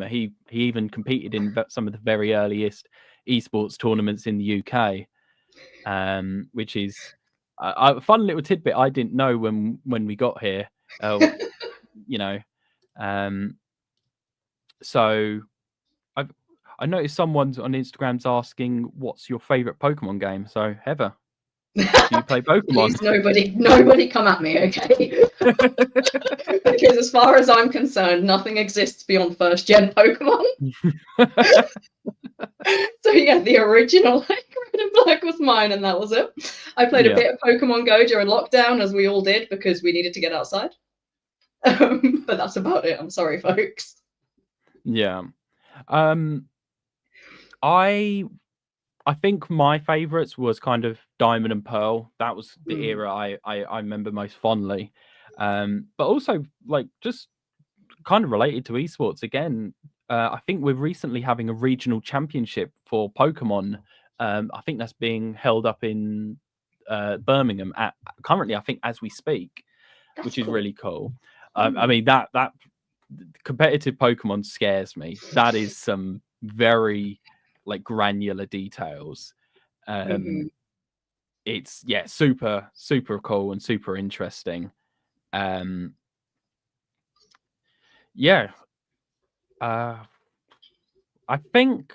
He even competed in some of the very earliest esports tournaments in the UK, which is a fun little tidbit I didn't know when we got here. You know, so I noticed someone's on Instagram's asking, "What's your favorite Pokemon game?" So Heather, do you play Pokemon? Please, nobody come at me, okay? Because as far as I'm concerned, nothing exists beyond first gen Pokemon. So yeah, the original like Red and Black was mine, and that was it. I played a bit of Pokemon Go during lockdown, as we all did, because we needed to get outside. But that's about it. I'm sorry, folks. Yeah. I think my favorites was kind of Diamond and Pearl. That was the era I remember most fondly. But also like just kind of related to esports again. I think we're recently having a regional championship for Pokemon. I think that's being held up in Birmingham currently, I think, as we speak, which is really cool. I mean, that competitive Pokemon scares me. That is some very like granular details. It's super cool and super interesting. I think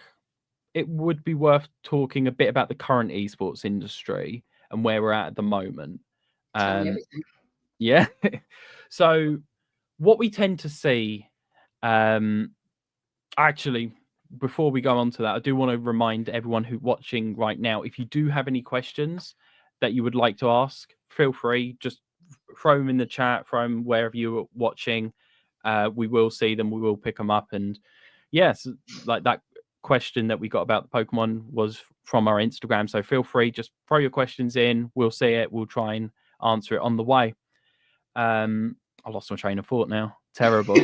it would be worth talking a bit about the current esports industry and where we're at the moment. Yeah. So what we tend to see, actually, before we go on to that, I do want to remind everyone who's watching right now, if you do have any questions that you would like to ask, feel free, just throw them in the chat, throw them wherever you're watching. We will see them, we will pick them up. And yes, like that question that we got about the Pokemon was from our Instagram. So feel free, just throw your questions in. We'll see it. We'll try and answer it on the way. I lost my train of thought now. Terrible.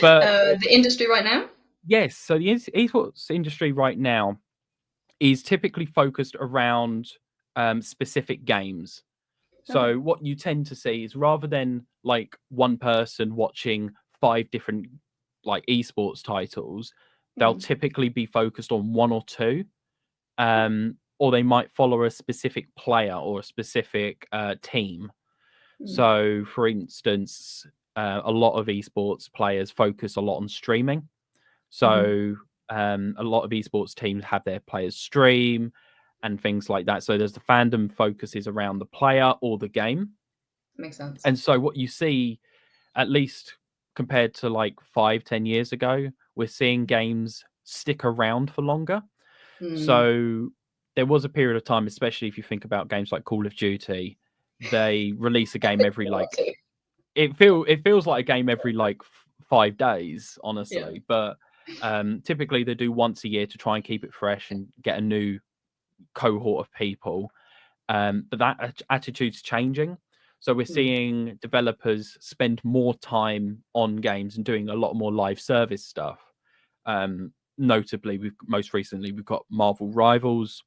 But the industry right now? Yes. So the esports industry right now is typically focused around specific games. So what you tend to see is rather than like one person watching 5 different like esports titles, they'll typically be focused on 1 or 2. Or they might follow a specific player or a specific team. So, for instance, a lot of esports players focus a lot on streaming. So, a lot of esports teams have their players stream and things like that. So, there's the fandom focuses around the player or the game. Makes sense. And so, what you see, at least compared to like 5-10 years ago, we're seeing games stick around for longer. So, there was a period of time, especially if you think about games like Call of Duty, they release a game every like it feels like a game every like 5 days, honestly. But typically they do once a year to try and keep it fresh and get a new cohort of people. But that attitude's changing. So we're seeing developers spend more time on games and doing a lot more live service stuff. Notably, most recently we've got Marvel Rivals.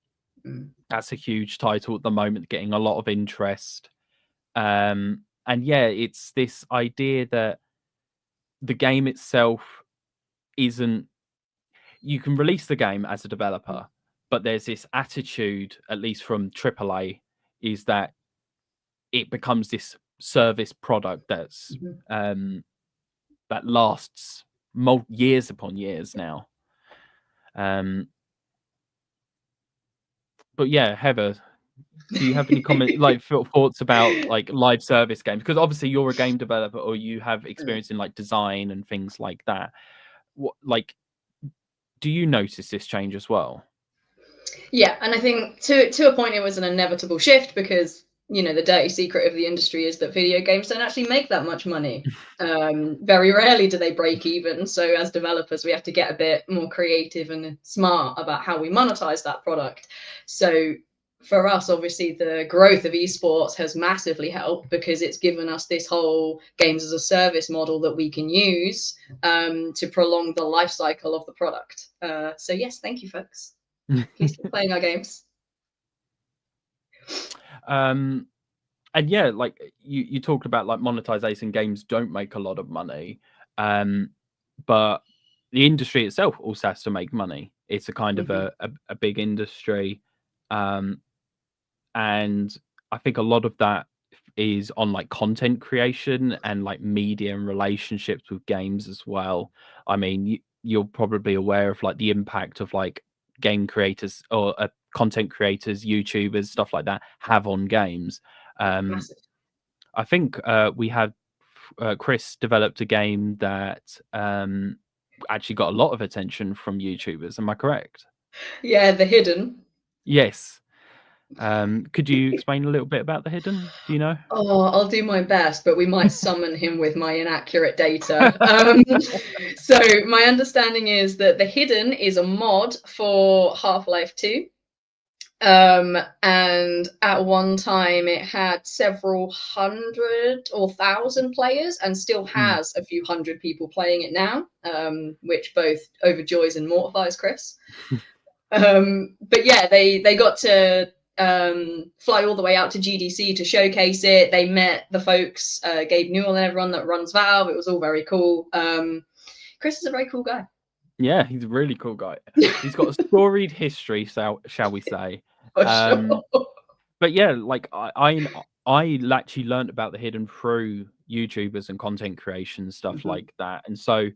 That's a huge title at the moment, getting a lot of interest. And yeah, it's this idea that the game itself isn't. You can release the game as a developer, but there's this attitude, at least from AAA, is that it becomes this service product that's that lasts years upon years now. But yeah, Heather, do you have any comment, like thoughts about like live service games? Because obviously you're a game developer, or you have experience in like design and things like that. What, like, do you notice this change as well? Yeah, and I think to a point it was an inevitable shift, because you know the dirty secret of the industry is that video games don't actually make that much money. Very rarely do they break even. So as developers, we have to get a bit more creative and smart about how we monetize that product. So for us, obviously, the growth of esports has massively helped, because it's given us this whole games as a service model that we can use to prolong the life cycle of the product. So yes, thank you, folks. Please keep playing our games. And yeah, like you talked about like monetization games don't make a lot of money. But the industry itself also has to make money. It's a kind of Mhm. a big industry, and I think a lot of that is on like content creation and like media and relationships with games as well. I mean, you're probably aware of like the impact of like game creators or content creators, YouTubers, stuff like that have on games. Um, Massive. I think we had Chris developed a game that actually got a lot of attention from YouTubers. Am I correct? Yeah, the hidden. Yes. Could you explain a little bit about the hidden? Do you know? Oh, I'll do my best, but we might summon him with my inaccurate data. So my understanding is that the hidden is a mod for Half-Life 2. And at one time it had several hundred or thousand players and still Mm. has a few hundred people playing it now, which both overjoys and mortifies Chris. But yeah, they got to fly all the way out to GDC to showcase it. They met the folks, Gabe Newell and everyone that runs Valve. It was all very cool. Chris is a very cool guy. Yeah, he's a really cool guy. He's got a storied history, so shall we say? For sure. Um, but yeah, like I actually learned about the hidden through YouTubers and content creation stuff Mhm. like that, and so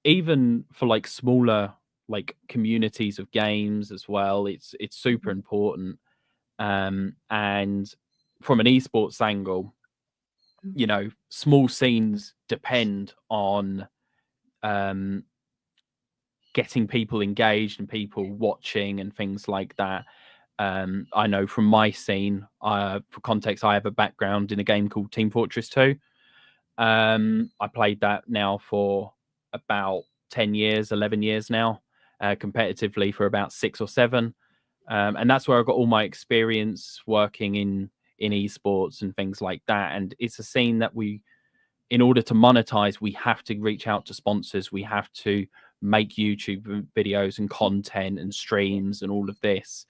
even for like smaller like communities of games as well, it's super Mhm. important. And from an esports angle, you know, small scenes depend on um getting people engaged and people watching and things like that. I know from my scene, for context, I have a background in a game called Team Fortress 2. I played that now for about 10 years, 11 years now, competitively for about 6 or 7. And that's where I got all my experience working in esports and things like that. And it's a scene that we, in order to monetize, we have to reach out to sponsors. We have to make YouTube videos and content and streams and all of this.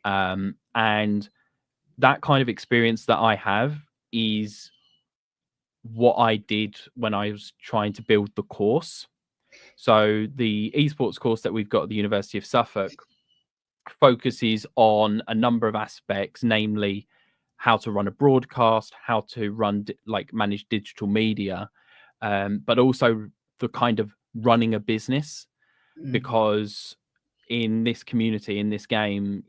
And that kind of experience that I have is what I did when I was trying to build the course. So the esports course that we've got at the University of Suffolk focuses on a number of aspects, namely how to run a broadcast, how to run like manage digital media, but also the kind of running a business. Mm. Because in this community, in this game,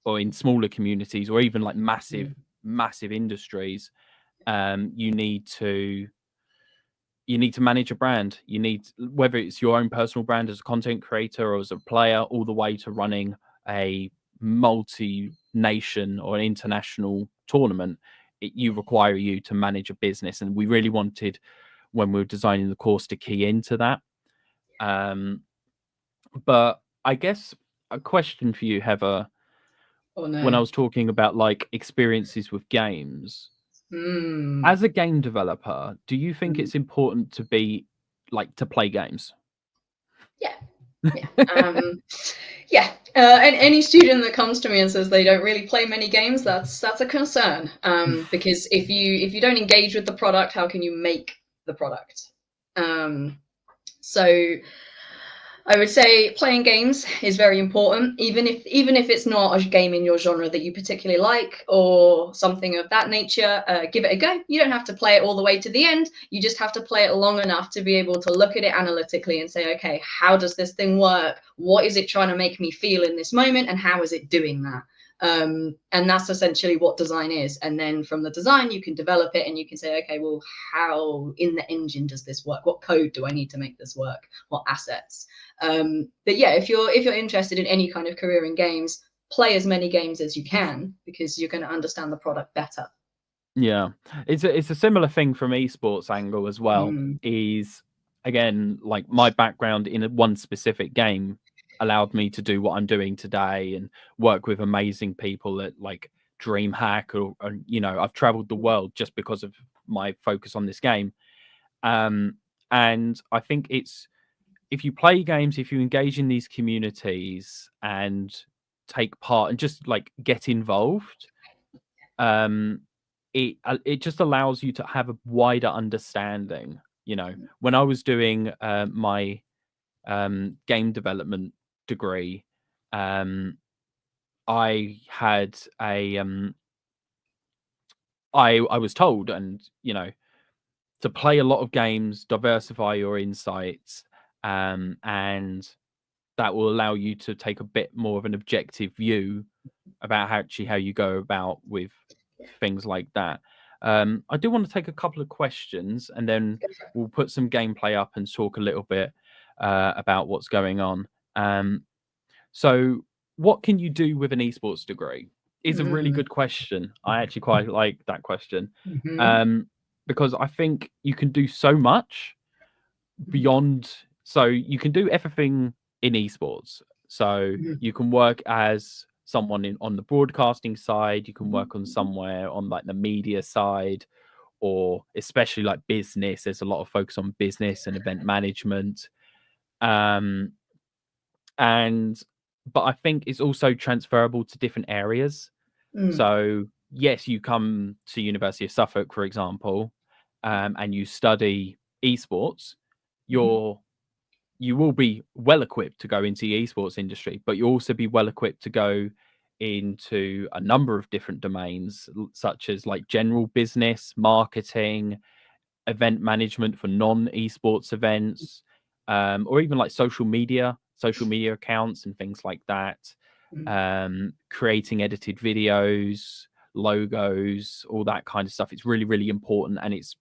or in smaller communities, or even like Mm. massive industries, you need to manage a brand. You need, whether it's your own personal brand as a content creator or as a player, all the way to running a multi-nation or an international tournament. You require you to manage a business, and we really wanted, when we were designing the course, to key into that. But I guess a question for you, Heather, Oh when I no. was talking about like experiences with games, Mm. as a game developer, do you think Mm. it's important to be like to play games? Yeah. Yeah. Yeah. And any student that comes to me and says they don't really play many games, that's a concern. Because if you don't engage with the product, how can you make the product? So I would say playing games is very important, even if it's not a game in your genre that you particularly like or something of that nature. Give it a go. You don't have to play it all the way to the end. You just have to play it long enough to be able to look at it analytically and say, okay, how does this thing work? What is it trying to make me feel in this moment, and how is it doing that? And that's essentially what design is. And then from the design, you can develop it and you can say, okay, well, how in the engine does this work? What code do I need to make this work? What assets? But yeah, if you're interested in any kind of career in games, play as many games as you can because you're going to understand the product better. Yeah, it's a similar thing from esports angle as well. Mm. Is again, like my background in one specific game allowed me to do what I'm doing today and work with amazing people at like DreamHack, or you know, I've traveled the world just because of my focus on this game. Um, and I think it's, if you play games, if you engage in these communities and take part and just like get involved, um, it just allows you to have a wider understanding You know, when I was doing my game development degree, I had a I was told, and you know, to play a lot of games, diversify your insights, and that will allow you to take a bit more of an objective view about how you go about with things like that. I do want to take a couple of questions, and then we'll put some gameplay up and talk a little bit about what's going on. So, what can you do with an esports degree? Is a really good question. I actually quite like that question, because I think you can do so much beyond. So you can do everything in esports. So you can work as someone on the broadcasting side. You can work on somewhere on like the media side, or especially like business. There's a lot of focus on business and event management. And but I think it's also transferable to different areas. So yes, you come to University of Suffolk, for example, and you study esports. You will be well equipped to go into the esports industry, but you'll also be well equipped to go into a number of different domains, such as like general business, marketing, event management for non-esports events, or even like social media accounts and things like that. Creating edited videos, logos, all that kind of stuff. It's really, really important, and it's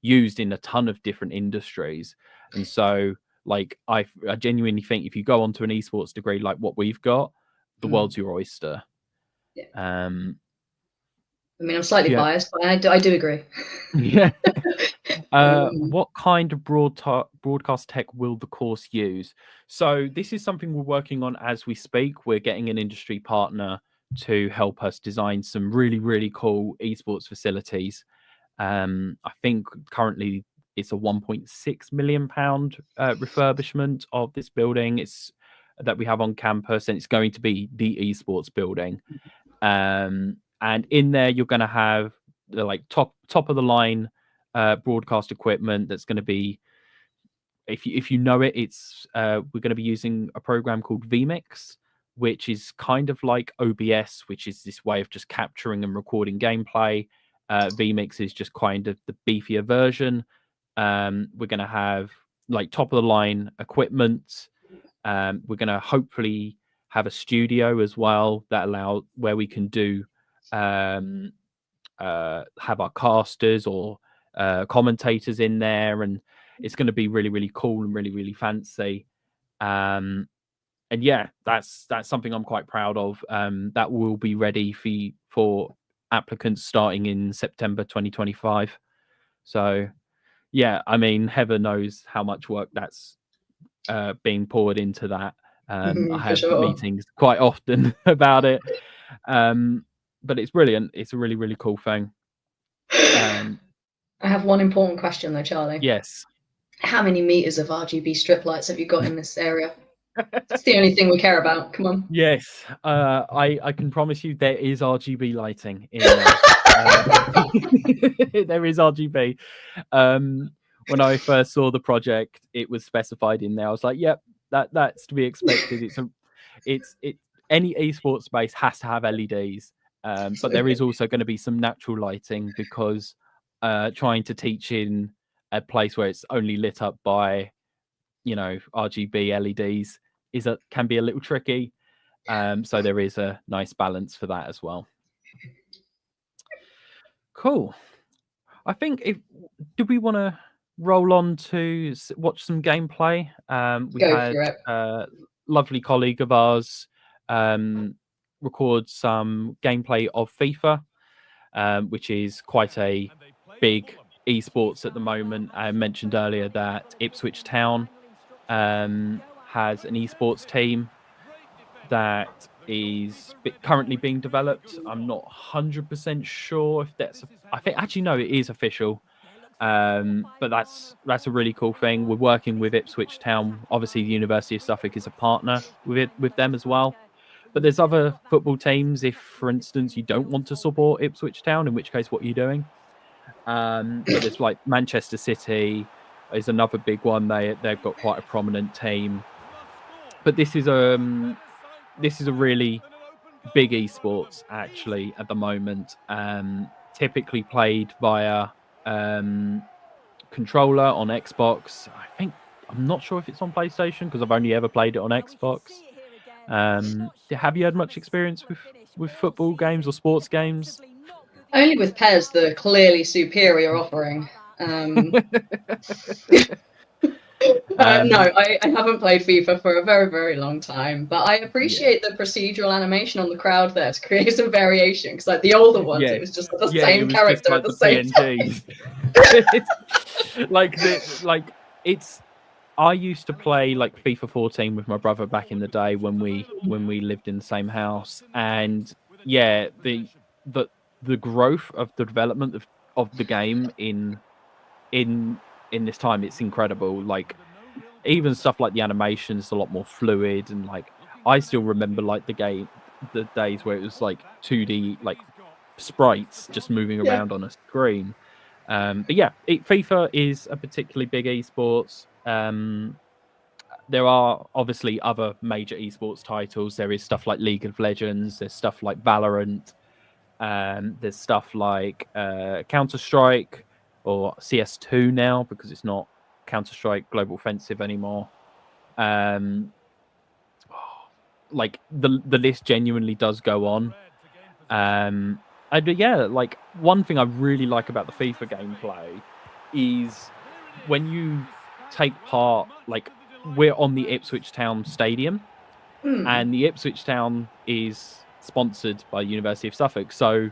used in a ton of different industries. And so like I genuinely think if you go onto an esports degree like what we've got, the world's your oyster. I mean, I'm slightly biased, but I do agree. Yeah. What kind of broadcast tech will the course use? So this is something we're working on as we speak. We're getting an industry partner to help us design some really, really cool esports facilities. I think currently it's a £1.6 million refurbishment of this building. It's that we have on campus, and it's going to be the esports building. And in there, you're going to have the like top of the line broadcast equipment. That's going to be, if you know it, it's we're going to be using a program called vMix, which is kind of like OBS, which is this way of just capturing and recording gameplay. vMix is just kind of the beefier version. We're going to have like top of the line equipment. We're going to hopefully have a studio as well that where we can do have our casters or commentators in there, and it's going to be really, really cool and really, really fancy. And yeah, that's something I'm quite proud of. That will be ready for applicants starting in September 2025. So yeah, I mean, heaven knows how much work that's being poured into that. I have meetings quite often about it, but it's brilliant. It's a really, really cool thing. I have one important question though, Charlie. Yes. How many meters of RGB strip lights have you got in this area? It's the only thing we care about. Come on. Yes, I can promise you there is RGB lighting in there. There is RGB. When I first saw the project, it was specified in there. I was like, "Yep, that's to be expected." It's any esports space has to have LEDs, but there is also going to be some natural lighting because trying to teach in a place where it's only lit up by, you know, RGB LEDs can be a little tricky. So there is a nice balance for that as well. Cool. I think do we want to roll on to watch some gameplay? We had a lovely colleague of ours record some gameplay of FIFA, which is quite a big esports at the moment. I mentioned earlier that Ipswich Town has an esports team that is currently being developed. I'm not 100% sure if that's I think actually no, it is official. But that's a really cool thing. We're working with Ipswich Town. Obviously the University of Suffolk is a partner with them as well. But there's other football teams if, for instance, you don't want to support Ipswich Town, in which case what are you doing? But there's like Manchester City, is another big one. They've got quite a prominent team, but this is a really big esports actually at the moment. Typically played via controller on Xbox. I'm not sure if it's on PlayStation because I've only ever played it on Xbox. Have you had much experience with football games or sports games? Only with PES, the clearly superior offering. No, I haven't played FIFA for a very, very long time, but I appreciate the procedural animation on the crowd there to create some variation. Because like the older ones, it was just the same character at the same time. I used to play like FIFA 14 with my brother back in the day when we lived in the same house, and the growth of the development of the game in this time, it's incredible. Like even stuff like the animation is a lot more fluid, and like I still remember like the days where it was like 2D like sprites just moving around on a screen. But yeah, FIFA is a particularly big esports. There are obviously other major esports titles. There is stuff like League of Legends. There's stuff like Valorant. There's stuff like Counter-Strike or CS2 now, because it's not Counter-Strike Global Offensive anymore. Like the list genuinely does go on. And like one thing I really like about the FIFA gameplay is when you take part, like we're on the Ipswich Town Stadium, and the Ipswich Town is sponsored by University of Suffolk. So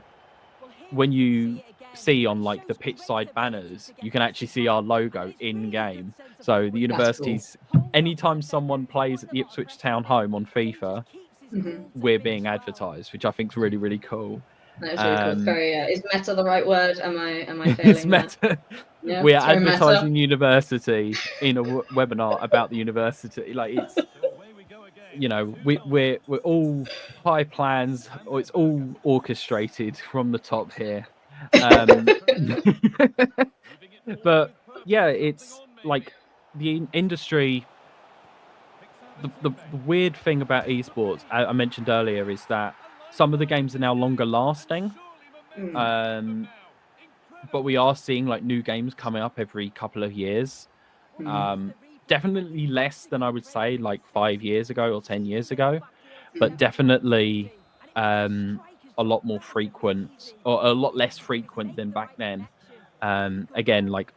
when you see on like the pitch side banners, you can actually see our logo in game. So the university's, anytime someone plays at the Ipswich Town home on FIFA, we're being advertised, which I think is really, really cool. That is really cool. It's very, is meta the right word? Am I failing meta. Yeah, we are advertising meta. University in a webinar about the university. Like it's, you know, we're all high plans, or it's all orchestrated from the top here. But yeah, it's like the industry. The weird thing about esports, I mentioned earlier, is that some of the games are now longer lasting. But we are seeing like new games coming up every couple of years. Definitely less than I would say like 5 years ago or 10 years ago, but definitely a lot more frequent, or a lot less frequent than back then. Again, like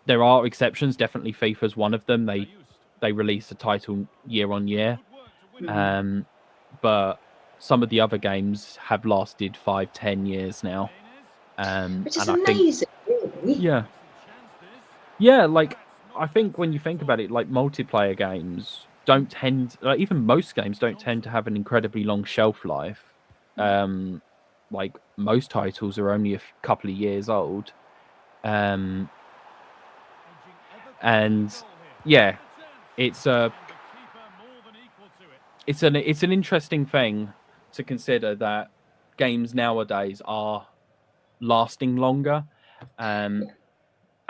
there are exceptions. Definitely FIFA's one of them. They release a title year on year. But some of the other games have lasted 5-10 years now. Which is amazing. Yeah, like I think when you think about it, like multiplayer games don't tend, like even most games don't tend to have an incredibly long shelf life. Like most titles are only a couple of years old. And yeah, it's an interesting thing to consider that games nowadays are lasting longer, and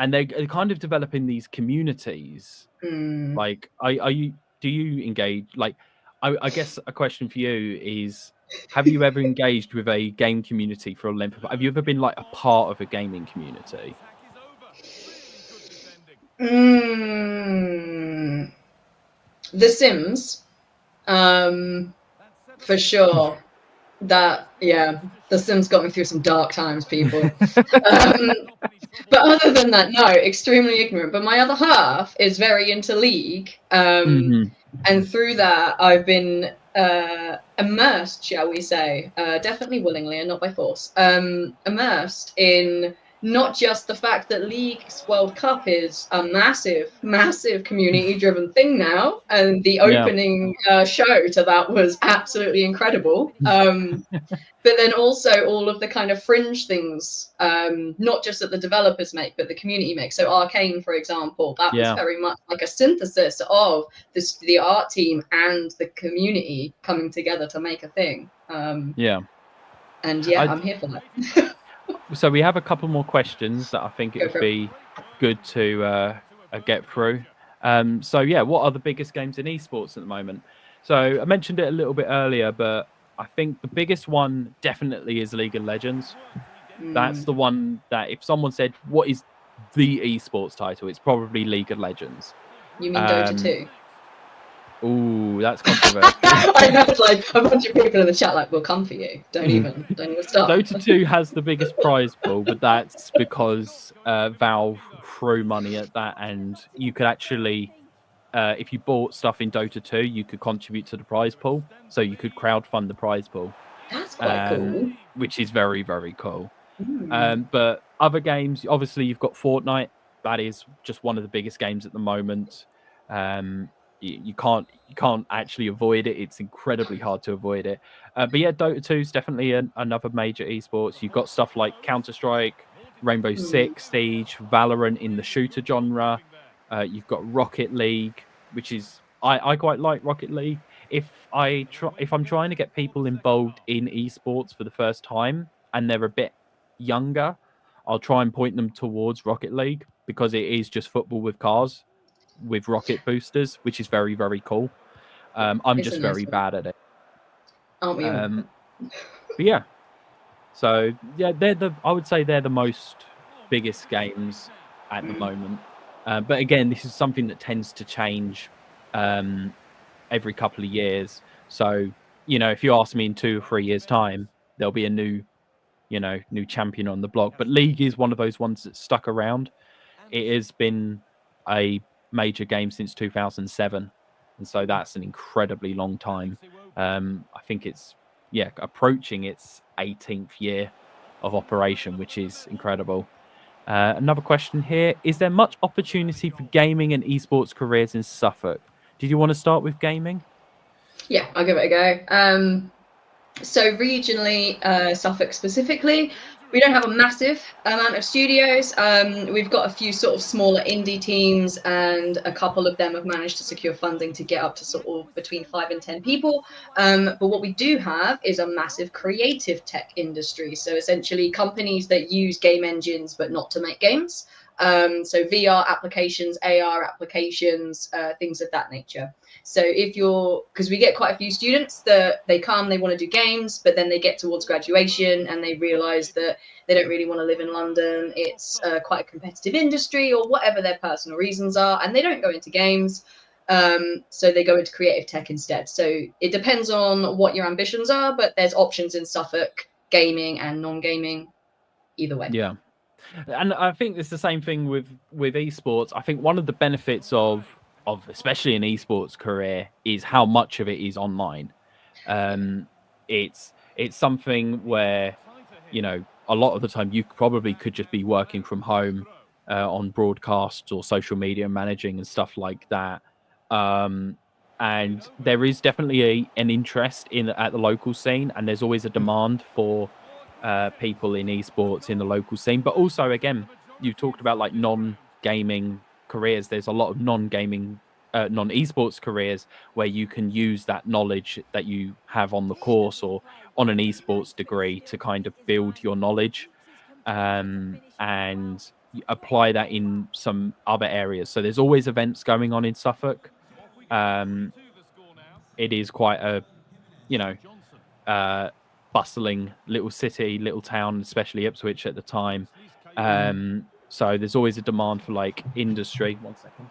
they're kind of developing these communities. Like, do you engage? Like, I guess a question for you is: have you ever engaged with a game community for a length of? Have you ever been like a part of a gaming community? The Sims, for sure. The Sims got me through some dark times, people. But other than that, no, extremely ignorant. But my other half is very into League, and through that, I've been immersed, shall we say, definitely willingly and not by force, immersed in not just the fact that League's World Cup is a massive, massive community-driven thing now, and the opening show to that was absolutely incredible. But then also all of the kind of fringe things, not just that the developers make, but the community makes. So Arcane, for example, that was very much like a synthesis of the art team and the community coming together to make a thing. And I'm here for that. So we have a couple more questions that I think it would be good to get through. So yeah, what are the biggest games in esports at the moment? So I mentioned it a little bit earlier, but I think the biggest one definitely is League of Legends. That's the one that if someone said, what is the esports title, it's probably League of Legends. You mean Dota 2? Ooh, that's controversial. I know, it's like a bunch of people in the chat like, we'll come for you. Don't even start. Dota 2 has the biggest prize pool, but that's because Valve threw money at that, and you could actually, if you bought stuff in Dota 2, you could contribute to the prize pool, so you could crowdfund the prize pool. That's quite cool. Which is very, very cool. But other games, obviously, you've got Fortnite. That is just one of the biggest games at the moment. You can't actually avoid it. It's incredibly hard to avoid it. But yeah, Dota 2 is definitely another major esports. You've got stuff like Counter-Strike, Rainbow Six Siege, Valorant in the shooter genre. You've got Rocket League, which is I quite like Rocket League. If I'm trying to get people involved in esports for the first time and they're a bit younger, I'll try and point them towards Rocket League because it is just football with cars with rocket boosters, which is very, very cool. I'm just very bad at it. Aren't we all? But yeah, so yeah, I would say they're the most biggest games at the moment. But again, this is something that tends to change every couple of years. So, if you ask me in 2 or 3 years' time, there'll be a new champion on the block. But League is one of those ones that's stuck around. It has been a major game since 2007, and so that's an incredibly long time. I think it's approaching its 18th year of operation, which is incredible. Another question here: is there much opportunity for gaming and esports careers in Suffolk? Did you want to start with gaming? Yeah, I'll give it a go. So regionally, Suffolk specifically, we don't have a massive amount of studios. We've got a few sort of smaller indie teams, and a couple of them have managed to secure funding to get up to sort of between 5 and 10 people. But what we do have is a massive creative tech industry. So essentially companies that use game engines, but not to make games. So VR applications, AR applications, things of that nature. So because we get quite a few students that they want to do games, but then they get towards graduation and they realize that they don't really want to live in London. It's quite a competitive industry or whatever their personal reasons are, and they don't go into games. So they go into creative tech instead. So it depends on what your ambitions are, but there's options in Suffolk, gaming and non-gaming, either way. Yeah. And I think it's the same thing with esports. I think one of the benefits of especially an esports career is how much of it is online. It's something where, a lot of the time you probably could just be working from home on broadcasts or social media managing and stuff like that. And there is definitely an interest at the local scene, and there's always a demand for people in esports in the local scene. But also, again, you talked about like non-gaming careers. There's a lot of non-esports careers where you can use that knowledge that you have on the course or on an esports degree to kind of build your knowledge and apply that in some other areas. So there's always events going on in Suffolk. It is quite a bustling little city, little town, especially Ipswich at the time. So there's always a demand for like industry. 1 second.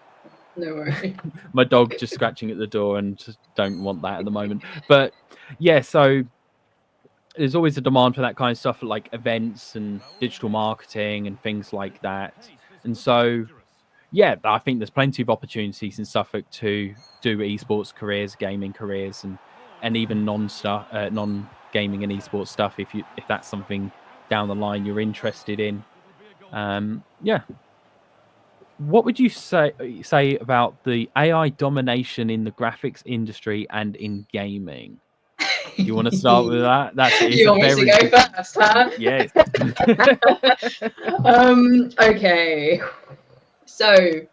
No worries. My dog just scratching at the door, and just don't want that at the moment. But yeah, so there's always a demand for that kind of stuff, like events and digital marketing and things like that. And so, yeah, I think there's plenty of opportunities in Suffolk to do esports careers, gaming careers, and even non-gaming and esports stuff if that's something down the line you're interested in. Yeah. What would you say about the AI domination in the graphics industry and in gaming? Do you want to start with that? You want me to go first, huh? Yes. Okay. So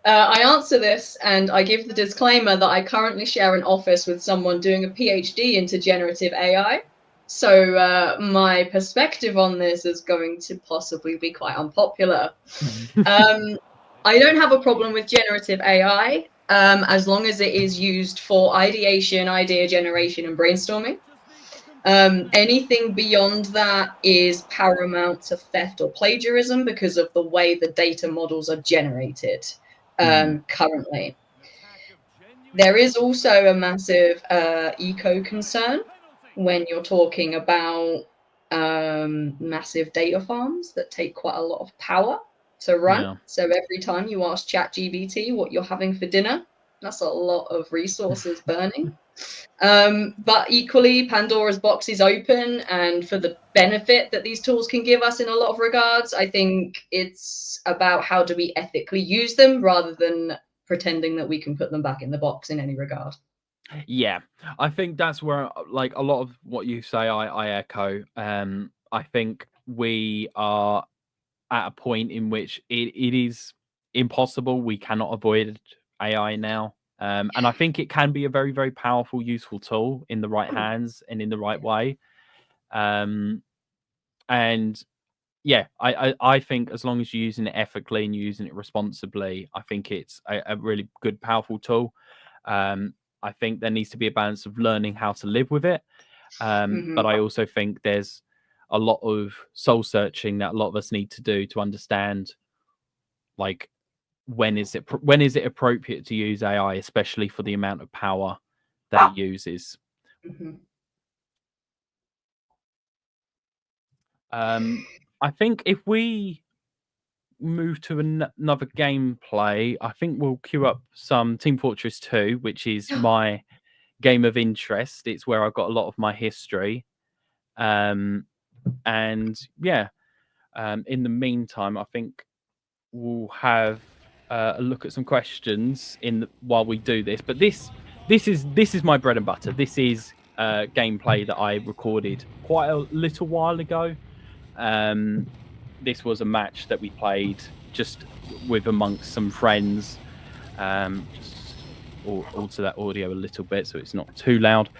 I answer this and I give the disclaimer that I currently share an office with someone doing a PhD into generative AI. So my perspective on this is going to possibly be quite unpopular. I don't have a problem with generative AI as long as it is used for ideation, idea generation, and brainstorming. Anything beyond that is paramount to theft or plagiarism because of the way the data models are generated currently. There is also a massive eco concern when you're talking about massive data farms that take quite a lot of power to run. Yeah. So every time you ask ChatGPT what you're having for dinner, that's a lot of resources burning. But equally, Pandora's box is open, and for the benefit that these tools can give us in a lot of regards, I think it's about how do we ethically use them rather than pretending that we can put them back in the box in any regard. Yeah, I think that's where like a lot of what you say, I echo. I think we are at a point in which it is impossible. We cannot avoid AI now. And I think it can be a very, very powerful, useful tool in the right hands and in the right way. And yeah, I think as long as you're using it ethically and you're using it responsibly, I think it's a really good, powerful tool. I think there needs to be a balance of learning how to live with it. But I also think there's a lot of soul searching that a lot of us need to do to understand, like, when is it appropriate to use AI, especially for the amount of power that it uses. I think if we move to another gameplay, I think we'll queue up some Team Fortress 2, which is my game of interest. It's where I've got a lot of my history. And yeah, in the meantime, I think we'll have a look at some questions while we do this. But this is my bread and butter. This is gameplay that I recorded quite a little while ago. This was a match that we played just with amongst some friends. Just alter that audio a little bit so it's not too loud.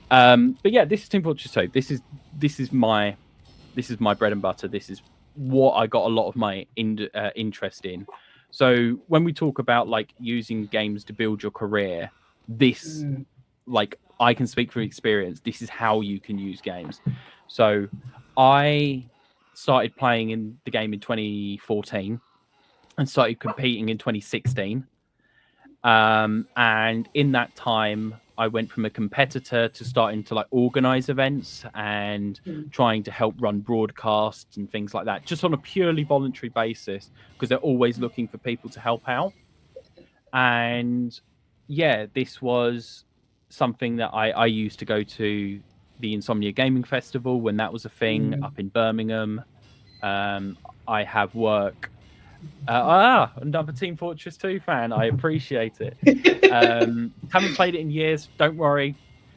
But yeah, this is Team Fortress 2. This is my bread and butter. This is what I got a lot of my interest in. So when we talk about like using games to build your career, this like I can speak from experience. This is how you can use games. So I started playing in the game in 2014 and started competing in 2016. And in that time, I went from a competitor to starting to like organize events and trying to help run broadcasts and things like that, just on a purely voluntary basis, because they're always looking for people to help out. And yeah, this was something that I used to go to the Insomnia Gaming Festival when that was a thing up in Birmingham. I have work. Another Team Fortress 2 fan. I appreciate it. Haven't played it in years. Don't worry.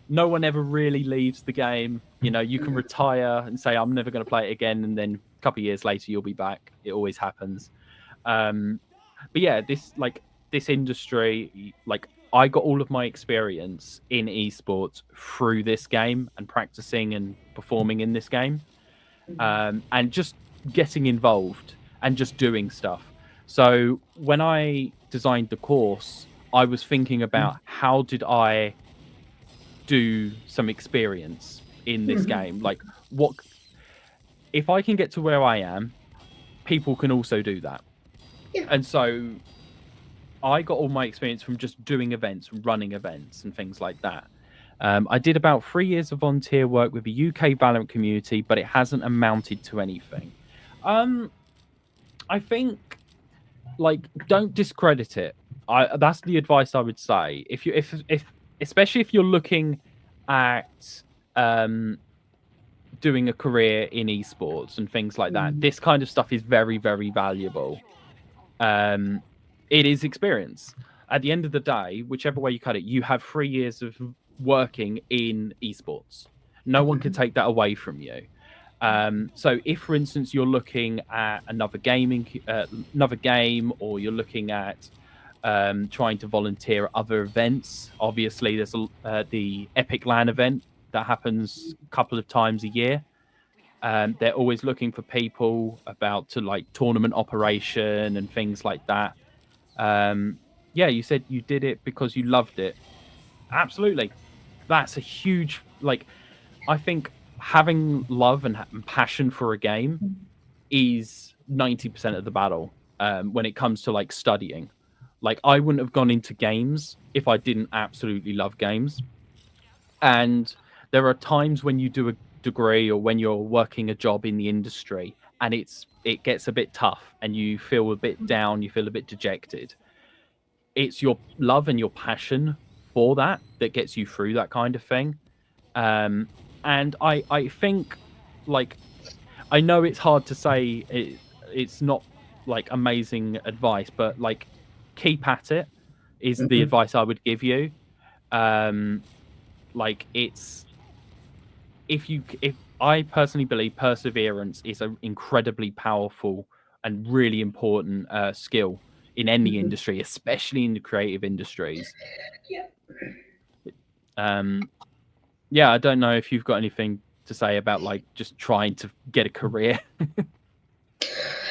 No one ever really leaves the game. You know, you can retire and say, I'm never going to play it again. And then a couple of years later, you'll be back. It always happens. But yeah, this industry, like I got all of my experience in esports through this game and practicing and performing in this game. And just getting involved and just doing stuff. So when I designed the course, I was thinking about how did I do some experience in this game? Like, what if I can get to where I am, people can also do that. Yeah. And so I got all my experience from just doing events, running events and things like that. I did about 3 years of volunteer work with the UK Valorant community, but it hasn't amounted to anything. I think, like, don't discredit it. That's the advice I would say. If especially if you're looking at doing a career in esports and things like that, this kind of stuff is very, very valuable. It is experience. At the end of the day, whichever way you cut it, you have 3 years of working in esports. No one can take that away from you. So if, for instance, you're looking at another game, or you're looking at trying to volunteer at other events, obviously there's the Epic LAN event that happens a couple of times a year. They're always looking for people about to like tournament operation and things like that. Yeah, you said you did it because you loved it. Absolutely. That's a huge, like, I think having love and passion for a game is 90% of the battle when it comes to like studying. Like, I wouldn't have gone into games if I didn't absolutely love games. And there are times when you do a degree or when you're working a job in the industry and it gets a bit tough and you feel a bit down, you feel a bit dejected. It's your love and your passion for that that gets you through that kind of thing. And I think, like, I know it's hard to say, it's not like amazing advice, but like, keep at it is the Mhm. advice I would give you. Um, like, it's if I personally believe perseverance is an incredibly powerful and really important skill in any Mhm. industry, especially in the creative industries. Yeah. Um, yeah, I don't know if you've got anything to say about like just trying to get a career.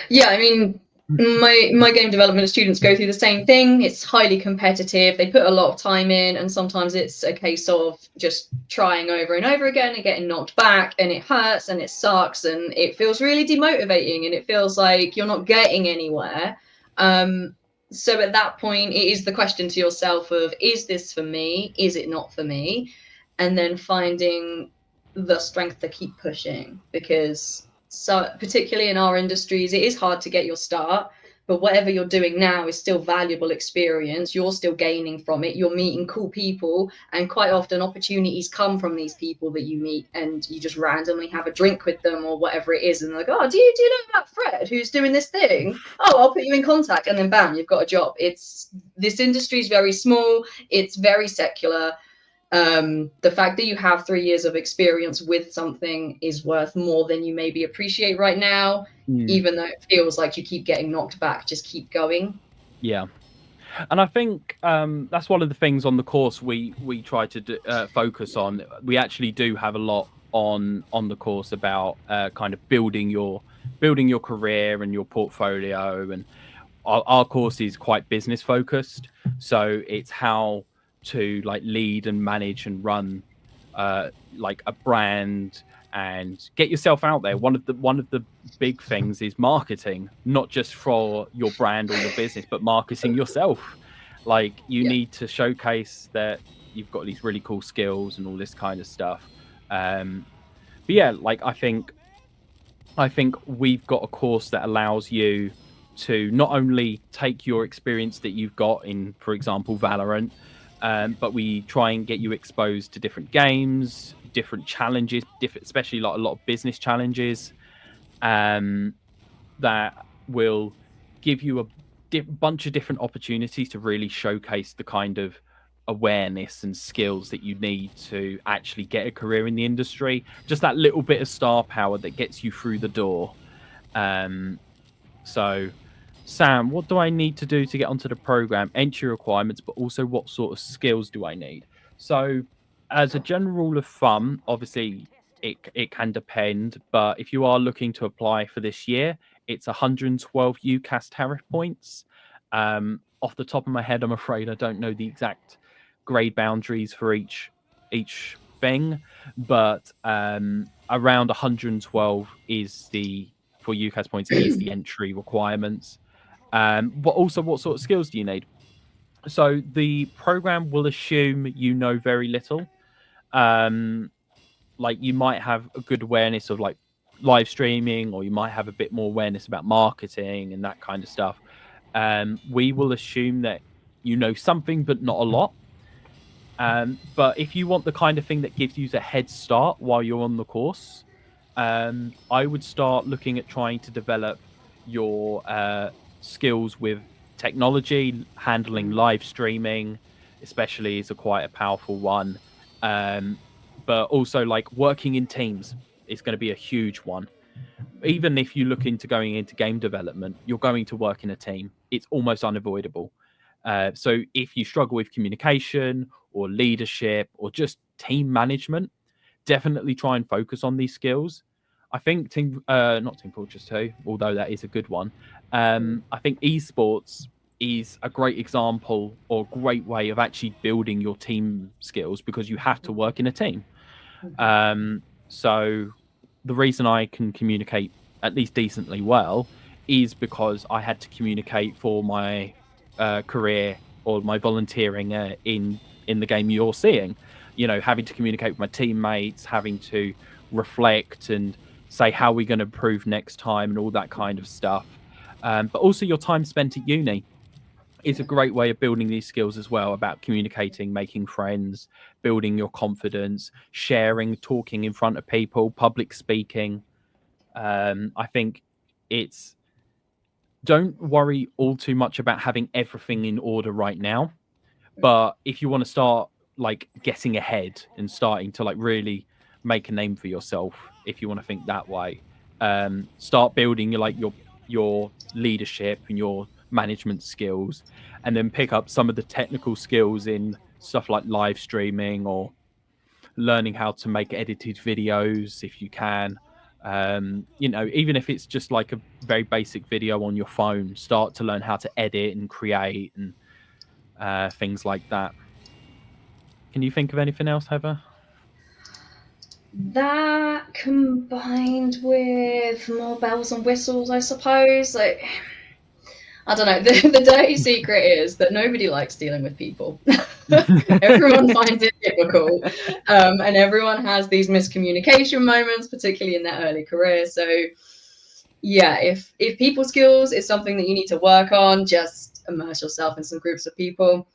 Yeah, I mean, my game development students go through the same thing. It's highly competitive. They put a lot of time in, and sometimes it's a case of just trying over and over again and getting knocked back, and it hurts and it sucks and it feels really demotivating and it feels like you're not getting anywhere. So at that point, it is the question to yourself of, is this for me? Is it not for me? And then finding the strength to keep pushing, because so particularly in our industries, it is hard to get your start, but whatever you're doing now is still valuable experience. You're still gaining from it. You're meeting cool people, and quite often opportunities come from these people that you meet, and you just randomly have a drink with them or whatever it is, and they're like, oh, do you know about Fred who's doing this thing? Oh, I'll put you in contact, and then bam, you've got a job. It's This industry is very small, it's very secular. The fact that you have 3 years of experience with something is worth more than you maybe appreciate right now. Mm, Even though it feels like you keep getting knocked back, just keep going. yeah. And I think that's one of the things on the course we try to focus on. We actually do have a lot on the course about kind of building your career and your portfolio. And our course is quite business focused, so it's how to like lead and manage and run like a brand and get yourself out there. One of the big things is marketing, not just for your brand or your business, but marketing yourself. Like, you Yeah. need to showcase that you've got these really cool skills and all this kind of stuff. But yeah, like, I think we've got a course that allows you to not only take your experience that you've got in, for example, Valorant, but we try and get you exposed to different games, different challenges, especially like a lot of business challenges, um, that will give you a bunch of different opportunities to really showcase the kind of awareness and skills that you need to actually get a career in the industry. Just that little bit of star power that gets you through the door. Um, so, Sam, what do I need to do to get onto the program? Entry requirements, but also what sort of skills do I need? So, as a general rule of thumb, obviously it can depend, but if you are looking to apply for this year, it's 112 UCAS tariff points. Off the top of my head, I'm afraid I don't know the exact grade boundaries for each thing, but around 112 is the for UCAS points is the entry requirements. But also, what sort of skills do you need? So the program will assume you know very little. Um, like, you might have a good awareness of like live streaming, or you might have a bit more awareness about marketing and that kind of stuff. We will assume that you know something, but not a lot. But if you want the kind of thing that gives you a head start while you're on the course, I would start looking at trying to develop your skills with technology, handling live streaming, especially, is a quite a powerful one. But also, like, working in teams is going to be a huge one. Even if you look into going into game development, you're going to work in a team. It's almost unavoidable. So if you struggle with communication or leadership or just team management, definitely try and focus on these skills. I think not Team Fortress 2, although that is a good one. I think esports is a great example or great way of actually building your team skills, because you have to work in a team. So the reason I can communicate at least decently well is because I had to communicate for my career or my volunteering in the game you're seeing. You know, having to communicate with my teammates, having to reflect and say how we're going to improve next time and all that kind of stuff. But also your time spent at uni is a great way of building these skills as well, about communicating, making friends, building your confidence, sharing, talking in front of people, public speaking. I think it's, don't worry all too much about having everything in order right now. But if you want to start like getting ahead and starting to like really make a name for yourself, if you want to think that way, start building like your leadership and your management skills, and then pick up some of the technical skills in stuff like live streaming or learning how to make edited videos if you can. You know, even if it's just like a very basic video on your phone, start to learn how to edit and create and things like that. Can you think of anything else, Heather? That combined with more bells and whistles, I suppose. Like, I don't know. The dirty secret is that nobody likes dealing with people. Everyone finds it difficult, and everyone has these miscommunication moments, particularly in their early career. So, yeah, if people skills is something that you need to work on, just immerse yourself in some groups of people.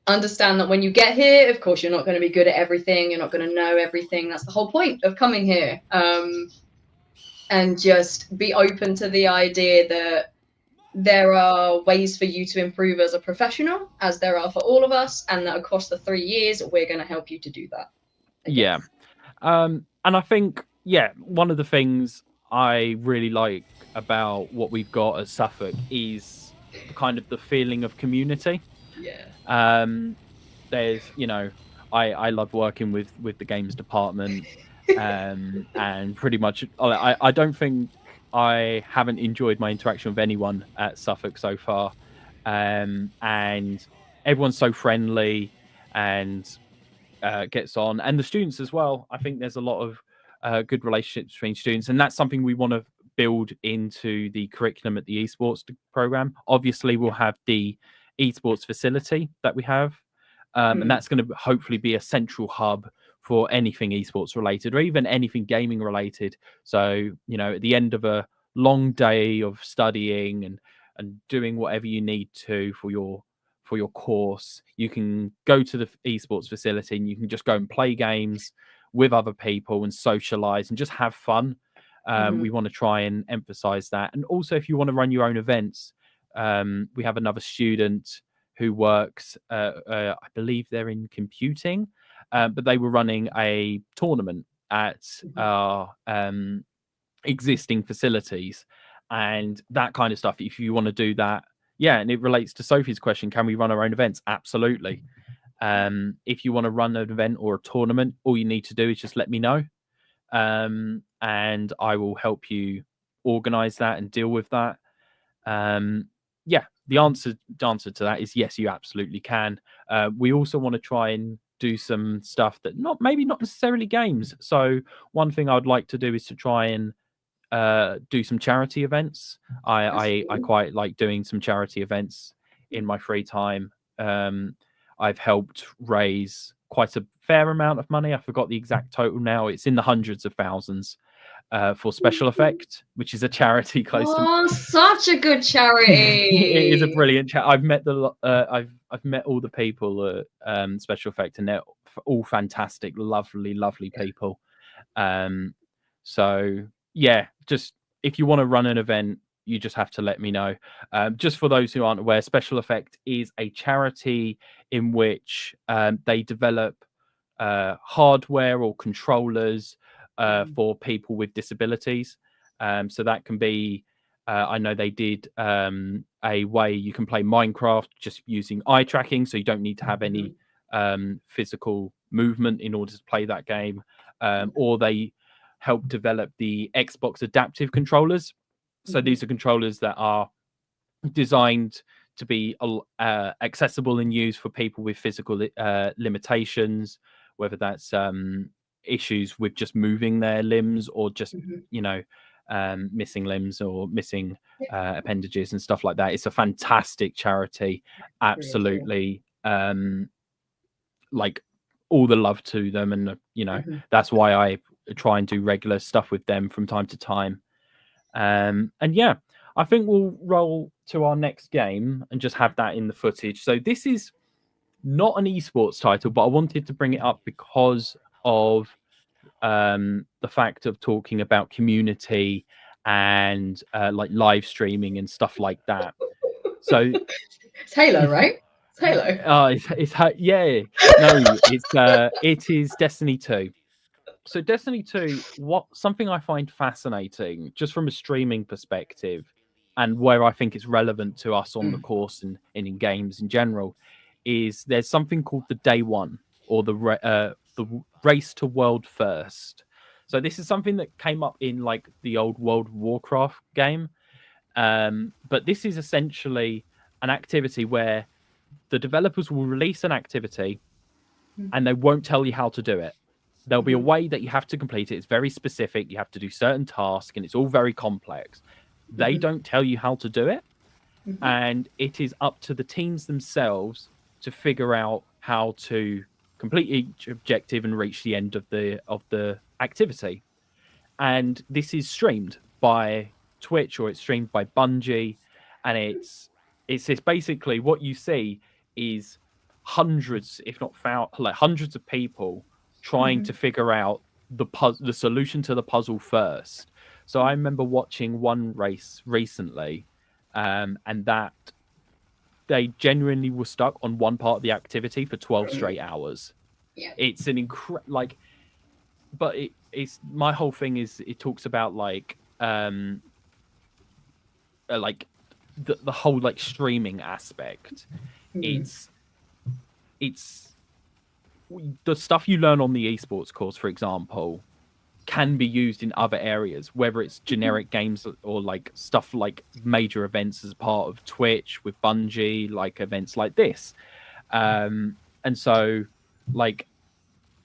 Understand that when you get here, of course, you're not going to be good at everything. You're not going to know everything. That's the whole point of coming here. And just be open to the idea that there are ways for you to improve as a professional, as there are for all of us, and that across the 3 years, we're going to help you to do that. Yeah. And I think, yeah, one of the things I really like about what we've got at Suffolk is the kind of the feeling of community. Yeah. There's, you know, I love working with the games department, and pretty much I don't think I haven't enjoyed my interaction with anyone at Suffolk so far, and everyone's so friendly and gets on, and the students as well. I think there's a lot of good relationships between students, and that's something we want to build into the curriculum at the esports program. Obviously, we'll have the esports facility that we have, and that's going to hopefully be a central hub for anything esports related or even anything gaming related. So, you know, at the end of a long day of studying and doing whatever you need to for your course, you can go to the esports facility and you can just go and play games with other people and socialize and just have fun. We want to try and emphasize that. And also, if you want to run your own events, we have another student who works, I believe they're in computing, but they were running a tournament at our existing facilities and that kind of stuff. If you want to do that, yeah, and it relates to Sophie's question, can we run our own events? Absolutely. If you want to run an event or a tournament, all you need to do is just let me know, and I will help you organize that and deal with that. Yeah, the answer to that is yes, you absolutely can. We also want to try and do some stuff that not necessarily games. So one thing I would like to do is to try and do some charity events. I quite like doing some charity events in my free time. I've helped raise quite a fair amount of money. I forgot the exact total now. It's in the hundreds of thousands for Special Effect, which is a charity close to. Such a good charity! It is a brilliant chat. I've met I've met all the people at Special Effect, and they're all fantastic, lovely people. So yeah, just if you want to run an event, you just have to let me know. Just for those who aren't aware, Special Effect is a charity in which they develop hardware or controllers for people with disabilities. So that can be, I know they did a way you can play Minecraft just using eye tracking, so you don't need to have any physical movement in order to play that game. Or they help develop the Xbox adaptive controllers. So these are controllers that are designed to be accessible and used for people with physical limitations, whether that's issues with just moving their limbs or just missing limbs or missing appendages and stuff like that. It's a fantastic charity. Absolutely. Like all the love to them, and that's why I try and do regular stuff with them from time to time. And yeah, I think we'll roll to our next game and just have that in the footage. So this is not an esports title, but I wanted to bring it up because of the fact of talking about community and like live streaming and stuff like that. So it's Halo, right? It's Halo. Yeah. No, it is Destiny 2. So Destiny 2, something I find fascinating, just from a streaming perspective, and where I think it's relevant to us on the course and in games in general, is there's something called the Day One, or the race to world first. So this is something that came up in like the old World of Warcraft game, but this is essentially an activity where the developers will release an activity and they won't tell you how to do it. There'll be a way that you have to complete it. It's very specific. You have to do certain tasks, and it's all very complex. They don't tell you how to do it, and it is up to the teams themselves to figure out how to complete each objective and reach the end of the activity. And this is streamed by Twitch, or it's streamed by Bungie, and it's basically what you see is hundreds, if not hundreds of people trying to figure out the solution to the puzzle first. So I remember watching one race recently, and that they genuinely were stuck on one part of the activity for 12 straight hours. Yeah. It's an but it's my whole thing is it talks about like the whole like streaming aspect. It's the stuff you learn on the esports course, for example, can be used in other areas, whether it's generic games or like stuff like major events as part of Twitch with Bungie, like events like this. And so like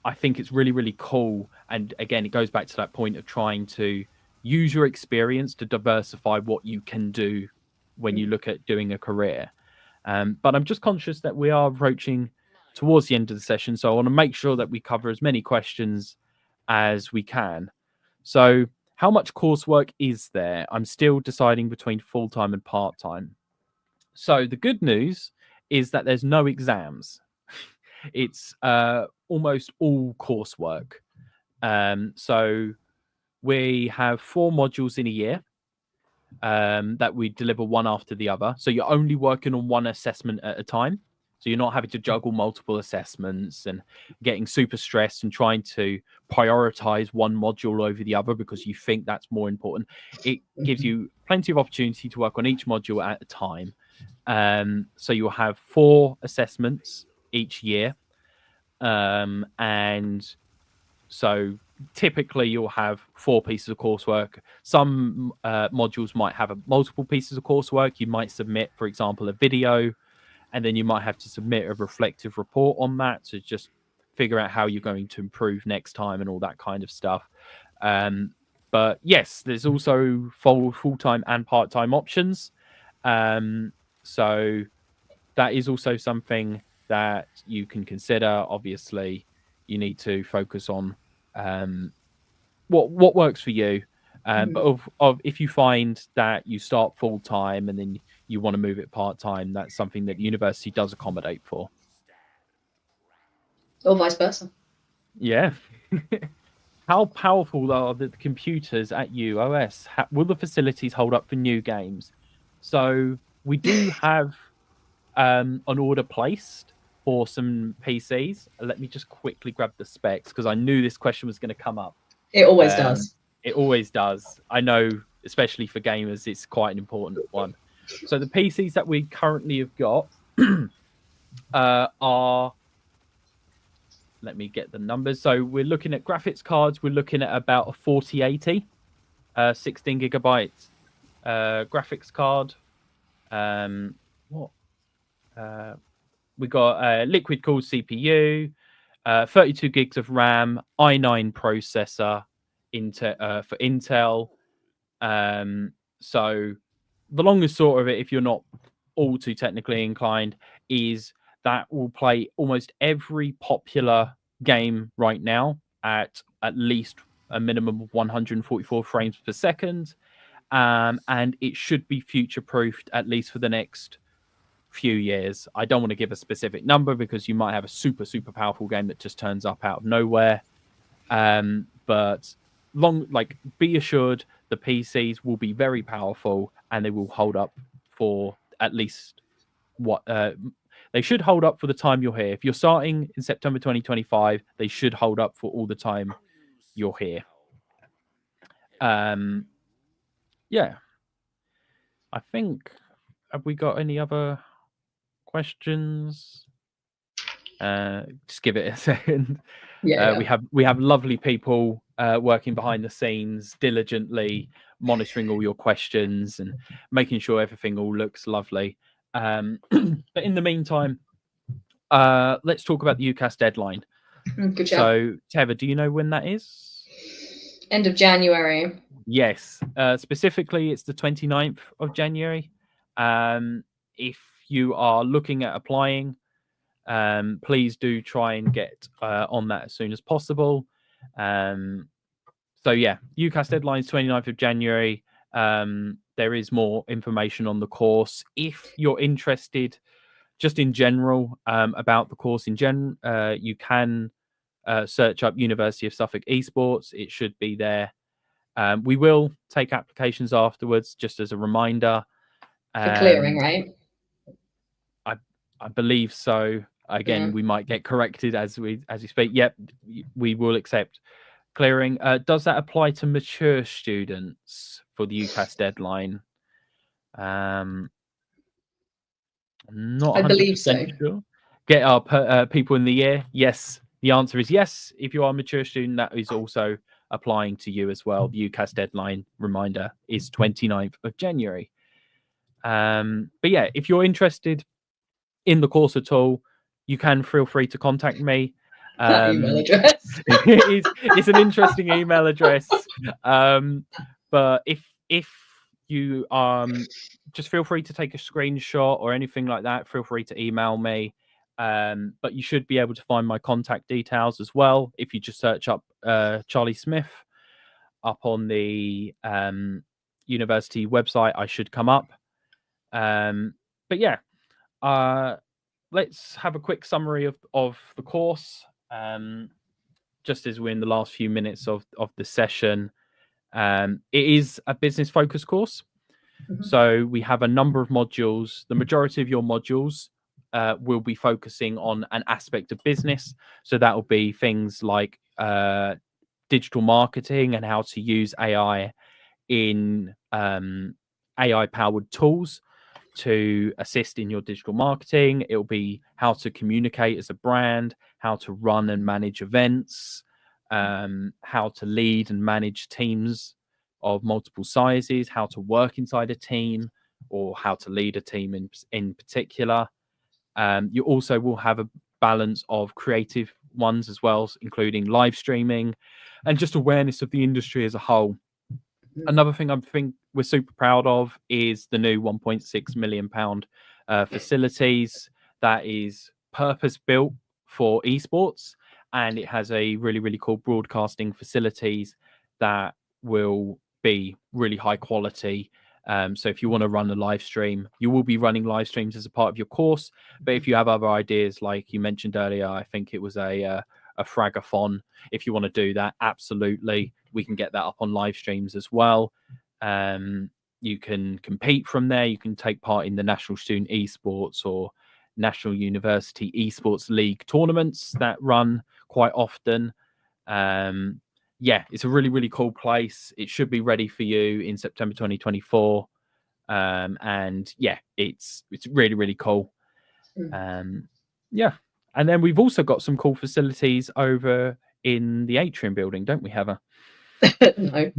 I think it's really, really cool. And again, it goes back to that point of trying to use your experience to diversify what you can do when you look at doing a career. But I'm just conscious that we are approaching towards the end of the session, so I want to make sure that we cover as many questions as we can. So how much coursework is there? I'm still deciding between full-time and part-time. So the good news is that there's no exams. It's almost all coursework. So we have 4 modules in a year that we deliver one after the other. So you're only working on one assessment at a time. So you're not having to juggle multiple assessments and getting super stressed and trying to prioritize one module over the other because you think that's more important. It gives you plenty of opportunity to work on each module at a time. So you'll have 4 assessments each year. And so typically you'll have 4 pieces of coursework. Some modules might have multiple pieces of coursework. You might submit, for example, a video, and then you might have to submit a reflective report on that to just figure out how you're going to improve next time and all that kind of stuff. But yes, there's also full-time and part-time options. So that is also something that you can consider. Obviously, you need to focus on what works for you. But if you find that you start full-time and then you want to move it part-time, that's something that the university does accommodate for. Or vice versa. Yeah. How powerful are the computers at UOS? Will the facilities hold up for new games? So we do have an order placed for some PCs. Let me just quickly grab the specs because I knew this question was going to come up. It always does. It always does. I know, especially for gamers, it's quite an important one. So the PCs that we currently have got are... Let me get the numbers. So we're looking at graphics cards. We're looking at about a 4080, 16 gigabytes graphics card. What we got a liquid cooled CPU, 32 gigs of RAM, i9 processor, for Intel. So the longest sort of it, if you're not all too technically inclined, is that will play almost every popular game right now at least a minimum of 144 frames per second. And it should be future proofed at least for the next few years. I don't want to give a specific number because you might have a super powerful game that just turns up out of nowhere. But be assured the PCs will be very powerful and they will hold up for at least they should hold up for the time you're here. If you're starting in September 2025, they should hold up for all the time you're here. Yeah. I think, have we got any other questions? Just give it a second. Yeah. We have lovely people working behind the scenes diligently monitoring all your questions and making sure everything all looks lovely. But in the meantime, let's talk about the UCAS deadline. Good job. So, Teva, do you know when that is? End of January. Yes. Specifically, it's the 29th of January. If you are looking at applying, please do try and get on that as soon as possible. So yeah, UCAS deadline is 29th of January. There is more information on the course. If you're interested just in general about the course in you can search up University of Suffolk Esports. It should be there. We will take applications afterwards, just as a reminder. For clearing, right? I believe so. Again, we might get corrected as we speak. Yep, we will accept clearing. Does that apply to mature students for the UCAS deadline? I'm not 100% sure. Get our people in the year. Yes, the answer is yes. If you are a mature student, that is also applying to you as well. The UCAS deadline, reminder, is 29th of January. But yeah, if you're interested in the course at all, you can feel free to contact me. Email address. It's an interesting email address. But if you just feel free to take a screenshot or anything like that, feel free to email me. But you should be able to find my contact details as well if you just search up Charlie Smith up on the university website. I should come up. But yeah, let's have a quick summary of the course. Just as we're in the last few minutes of the session, it is a business focused course. So we have a number of modules. The majority of your modules will be focusing on an aspect of business. So that will be things like digital marketing and how to use AI in AI-powered tools to assist in your digital marketing. It will be how to communicate as a brand, how to run and manage events, how to lead and manage teams of multiple sizes, how to work inside a team, or how to lead a team in particular. You also will have a balance of creative ones as well, including live streaming and just awareness of the industry as a whole. Another thing I think we're super proud of is the new £1.6 million facilities that is purpose built for esports, and it has a really cool broadcasting facilities that will be really high quality. So if you want to run a live stream, you will be running live streams as a part of your course. But if you have other ideas, like you mentioned earlier, I think it was a fragathon. If you want to do that, absolutely, we can get that up on live streams as well. You can compete from there. You can take part in the National Student Esports or National University Esports League tournaments that run quite often. Yeah, it's a really cool place. It should be ready for you in September 2024. And yeah, it's really cool. Yeah. And then we've also got some cool facilities over in the Atrium building, don't we, Heather? No.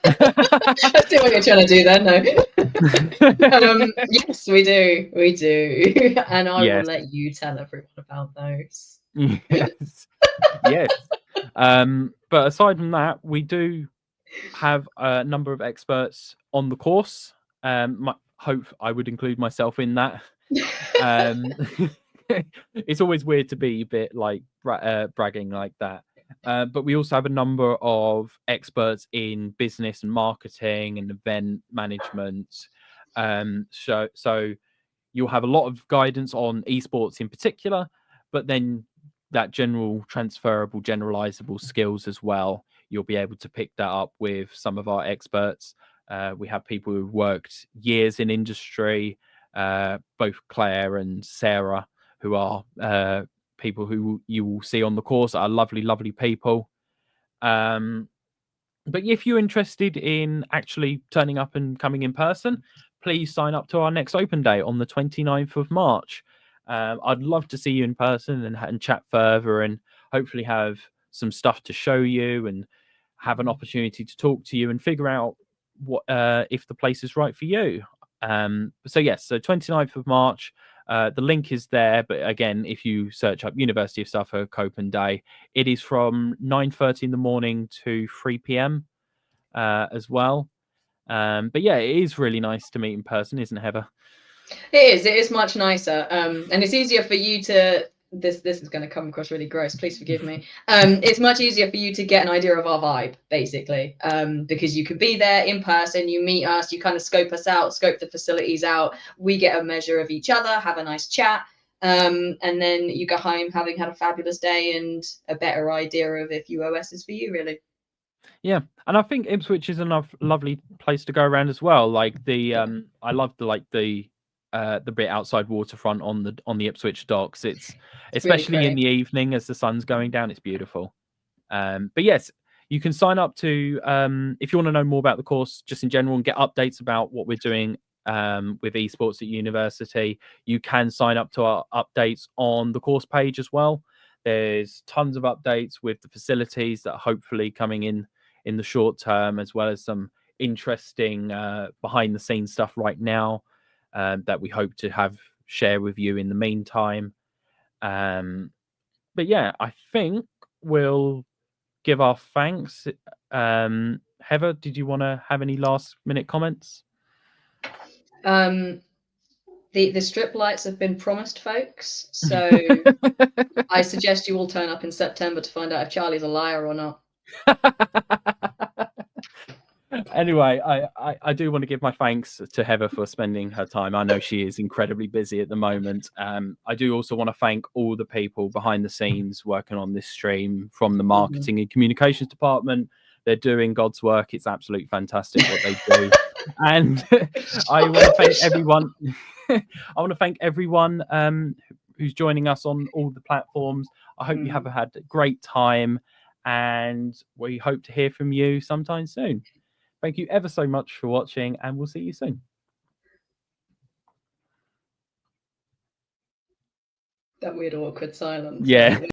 I see what you're trying to do there. No. Yes, we do, and I will Yes. let you tell everyone about those. Yes. Yes. But aside from that, we do have a number of experts on the course. Hope I would include myself in that. Um, it's always weird to be a bit like bragging like that. But we also have a number of experts in business and marketing and event management. So you'll have a lot of guidance on esports in particular, but then that general transferable, generalizable skills as well. You'll be able to pick that up with some of our experts. We have people who've worked years in industry, both Claire and Sarah, who are people who you will see on the course, are lovely, lovely people. But if you're interested in actually turning up and coming in person, please sign up to our next open day on the 29th of March. I'd love to see you in person and chat further, and hopefully have some stuff to show you and have an opportunity to talk to you and figure out what if the place is right for you. So yes, so 29th of March. The link is there, but again, if you search up University of Suffolk Open Day, it is from 9:30 in the morning to 3 p.m. As well. But yeah, it is really nice to meet in person, isn't it, Heather? It is much nicer, and it's easier for you to. This is going to come across really gross. Please forgive me. It's much easier for you to get an idea of our vibe, basically, because you can be there in person. You meet us. You kind of scope us out, scope the facilities out. We get a measure of each other, have a nice chat, and then you go home having had a fabulous day and a better idea of if UOS is for you, really. Yeah, and I think Ipswich is a lovely place to go around as well. Like I love the bit outside waterfront on the Ipswich docks. It's especially Really in the evening as the sun's going down. It's beautiful. But yes, you can sign up to if you want to know more about the course just in general and get updates about what we're doing with esports at university. You can sign up to our updates on the course page as well. There's tons of updates with the facilities that are hopefully coming in the short term, as well as some interesting behind the scenes stuff right now that we hope to have share with you in the meantime. But yeah, I think we'll give our thanks. Heather, did you want to have any last minute comments? The strip lights have been promised, folks. So I suggest you all turn up in September to find out if Charlie's a liar or not. Anyway, I do want to give my thanks to Heather for spending her time. I know she is incredibly busy at the moment. I do also want to thank all the people behind the scenes working on this stream, from the marketing and communications department. They're doing God's work. It's absolutely fantastic what they do. And I want to thank everyone. I want to thank everyone who's joining us on all the platforms. I hope you have had a great time, and we hope to hear from you sometime soon. Thank you ever so much for watching, and we'll see you soon. That weird, awkward silence. Yeah.